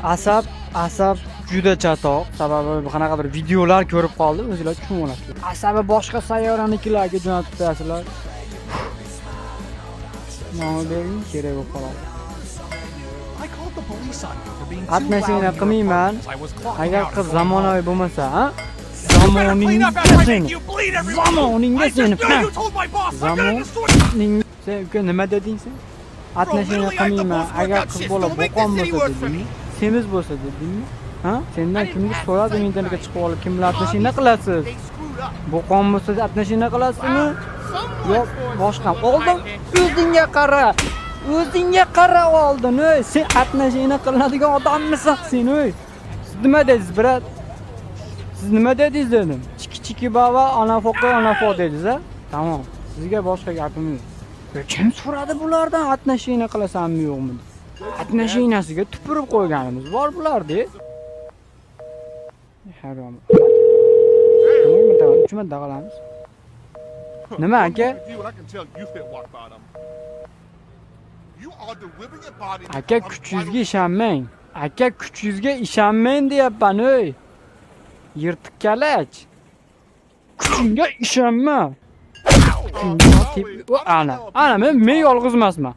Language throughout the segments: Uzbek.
Asab juda chatoq. Sababi qanaqadir videolar ko'rib qoldim, o'zinglar tushunib olasizlar. Asabi boshqa sayyoranikilarga jo'natib qo'yasizlar. Nima bering kerak bo'lib qoladi. Atmashina qilmayman. Agar qiz zamonaviy bo'lmasa, ha? Zamoningga seni. Sen uka nima deding sen? Atmashina qilmayman. Agar qiz bola bo'qon bo'lsa dedingmi? Semiz bo'lsa dedingmi? Ha? Sendan kimdir so'radi internetga chiqib olib, kim bilan atmashina qilasiz? Bo'qon bo'lsa atmashina qilasizmi? Yo'q, boshqa. Oldin o'zingga qara. O'zingga qara oldin, ey. Sen atmashina qiladigan odammisan sen, ey. Siz nima dedingiz, brat? Siz nima dedingiz dedim. Chiki baba, anafoqa dedingiz, ha? Tamom. Sizga boshqa gapim yo'q. Kim so'radi bulardan atmashina qilasanmi yo'qmi? Atmashinasiga tupurib qo'yganimiz bor bularda. Harom. Nima qilamiz? Nima aka? Aka kuchingizga ishonmang. Aka kuchingizga ishonmang deyapman, ey. Yirtiq kalach. Kuchingga ishonma. Ana men yolg'iz emasman.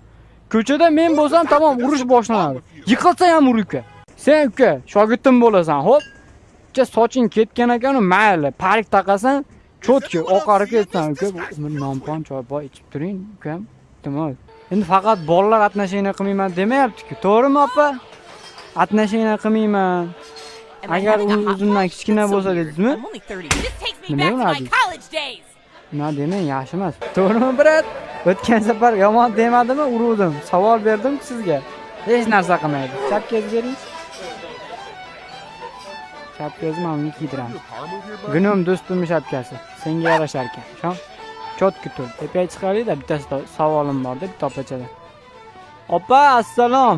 Ko'chada men bo'lsam tamom urush boshlanadi. Yiqilsa ham uruka. Sen uka, shogirdim bo'lasan, xo'p? Soching ketgan ekan, mayli, parik taqasan, cho'tki oqarib ketsan, uka. Nompon choy ichib turing, ukam. Tamom. Endi faqat bolalar atmashina qilmayman demayapti-ku, to'g'rimi opa? Atmashina qilmayman. Agar u o'zimdan kichkina bo'lsa dedingizmi? Nima deyapsiz? Nima demang, yaxshi emas. To'g'rimi, brat? O'tgan safar yomon demadimi? Uruvdim. Savol berdim sizga. Hech narsa qilmaydi. Chapkangizni bering. Chapkangizni men kiydiraman. Gunom do'stimning chapkasi. Senga yarashar ekan. Shon. Chotki tur. Tepaga chiqaringda bittasida savolim bor deb topachada. Opa, assalom.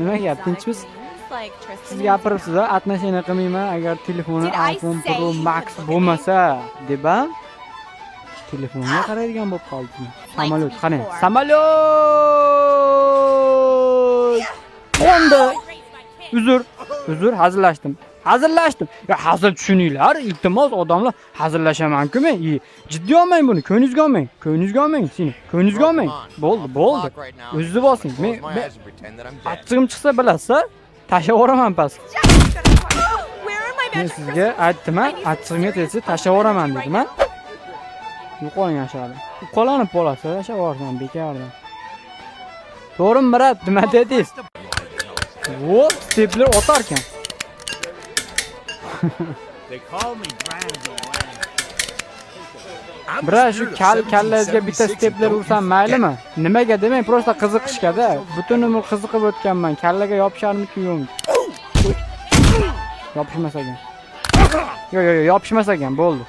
Nima gap, tinchmisiz? Siz gapiribsiz, atmashina qilmayman agar telefoni iPhone Pro Max bo'lmasa, deb a? Telefonga qaraydigan bo'lib qoldimi? Samolyot, qarang. Samolyot! Endi uzr, hazillashdim. Ya hazil tushuninglar, iltimos odamlar hazillashaman-ku men. Jiddiy olmang buni, ko'nglingizga olmang, seni. Ko'nglingizga olmang. Bo'ldi. O'zingizni bosing. Men achchig'im chiqsa bilasiz, tashlab yuboraman pastga. Men sizga aytdim-a, achchig'imga tegsa tashlab yuboraman dedim-a. Yo'qoling aşağıda. Qo'lanib qolasiz, yashab yuborsan bekordan. To'g'rimi, brat? Nima dedingiz? Vo, stepler otarkan. Bra, shu kallangizga bitta stepler ursam maylimi? Nimaga demang, prosta qiziqishga-da. Butun umr qiziqib o'tganman. Kallaga yopisharmiki yo'qmi? Yopishmas ekan. Yo'q, yopishmas ekan, bo'ldi.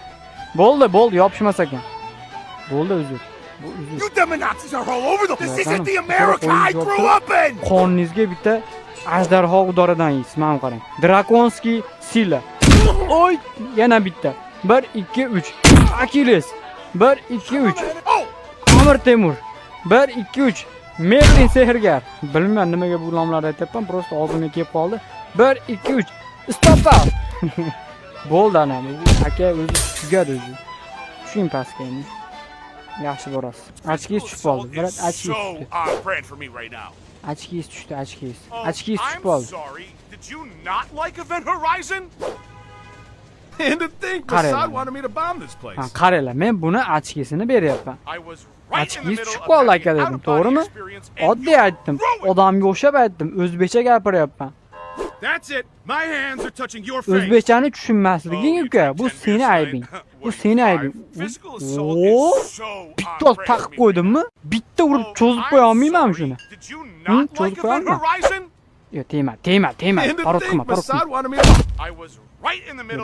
Bo'ldi, yopishmas ekan. Bo'ldi, uzr. You dumb Nazis are all over this isn't the America I grew up in. Qoningizga bitta ajdarho udoridan yeysiz, mana qarang. Drakonskiy sila. Oy, yana bitta. 1 2 3. Achilles. 1 2 3. Amir Temur. 1 2 3. Merlin sehrgar. Bilmayman nimaga bu nomlarni aytyapman, prosta og'zimga kelib qoldi. 1 2 3. Stop out. Bo'ldi ana. Aka o'zi tugadi o'zi. Tushing pastga endi. Yaxshi borasiz. Achkingiz tushib qoldi. Brat, achkingiz tushdi. Achkingiz tushdi, achkingiz. Achkingiz tushib qoldi. Did you not like Event Horizon? And to think Mossad wanted me to bomb this place. Ha, qaranglar, men buni achkisini beryapman. Achkingiz tushib qoldi aka dedim, to'g'rimi? Oddiy aytdim. Odamga o'xshab aytdim, o'zbekcha gapiryapman. That's it. My hands are touching your face. O'zbekchani tushunmasliging uka, bu seni aybing. Bu seni aybing. Bitta taqib qo'ydimmi? Bitta urib cho'zib qo'ya olmayman shuni. Cho'zib qo'yaman. Yo, tegma. Parod qilma.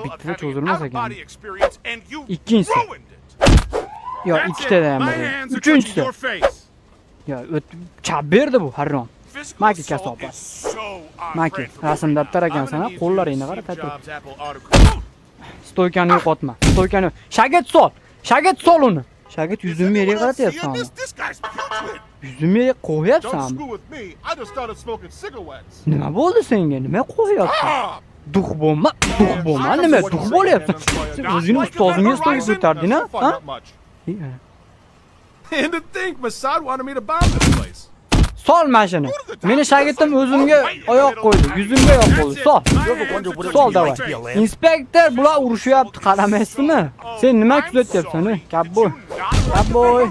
Bitta cho'zilmas ekan. Ikkinchisi. Yo, ikkita ham bor. Uchinchisi. Yo, chap berdi bu harom. Maki kasobat. Maki, rasm daftar ekansan, qo'llaringni qara tatir. Stoykani yo'qotma. Shagit sol uni. Shagit yuzimga yeriga qaratyapsan. Yuzimga Don't qo'yapsanmi? screw with me. I just started smoking cigarettes. Nima bo'ldi senga? Nima qo'yapsan? Ah! Duh bo'lma, nima duh bo'lyapsan? Sen o'zingni ustozingga stolga ko'tarding, ha? Not much. And to think Mossad wanted me to bomb this place. Sol mashina. Meni shagirdim o'zimga oyoq qo'ydi, yuzimga oyoq qo'ydi. Sol. Sol davay. Inspektor bular urushyapti, qaramaysizmi? Sen nima kuzatyapsan, kabboy? Kabboy.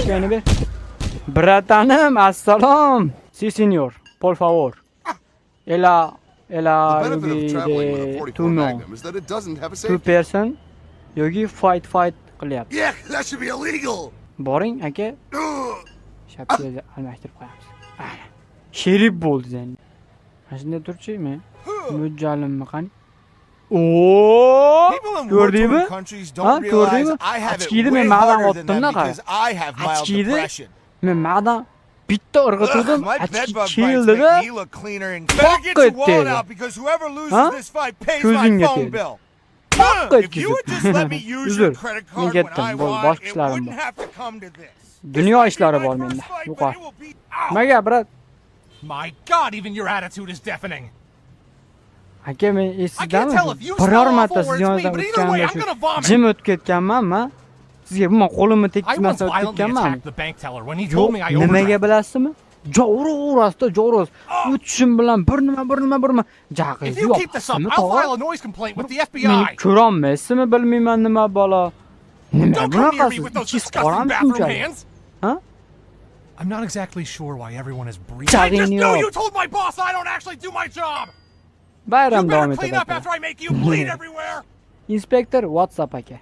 Kani ber. Bratanim, assalom. Si, senor. Por favor. Ela The benefit of traveling with a de 44 two Magnum is that it doesn't have a two safety. person yoki fight qilyapti. Yeah, that should be illegal. Boring aka, shapkaga almashtirib qo'yamiz. Aynen. Sherif bo'ldi sen. Mana shunday turchi men. Mo'ljallimni qani? Oo! Ko'rdingmi? Ha, ko'rdingmi? Achkiydi men ma'dan otdimda qara. Achkiydi. Men ma'dan bitta irg'itdim, achki keldi-da. Ko'zingga tegdi. Uzr. Men ketdim. Boshqa ishlarim bor. Dunyo ishlari bor menda. Yo'qol. Nimaga, brat? My God, even your attitude is deafening. Aka, men I can't esizdanmi? tell if you Biror smell marta awful or siz it's me, yoningizdan but either way, o'tganimda I'm gonna shu vomit. jim o'tib ketganmanmi? Sizga umuman qo'limni I once tekkizmasa o'tib violently ketganmanmi? attacked the bank teller when he told me I Yo'q, nimaga overdrafted. bilasizmi? Jovuraverasizda, jovuraverasiz. O'tishim bilan bir nima If jag'ingizni you keep this up, yoqasizmi, I'll file tog'a? a noise complaint with the Meni FBI. ko'rolmaysizmi, bilmayman nima bola. Nima Don't come near me bunaqasiz? with those Ichingiz disgusting qorami bathroom shunchalik? hands. Ha? I'm not exactly sure why everyone is breathing. I Jag'ingni just knew you yo'q. told my boss I don't actually do my job. You Bayram davom better clean up etadi. after I make you bleed everywhere. Inspektor WhatsApp aka.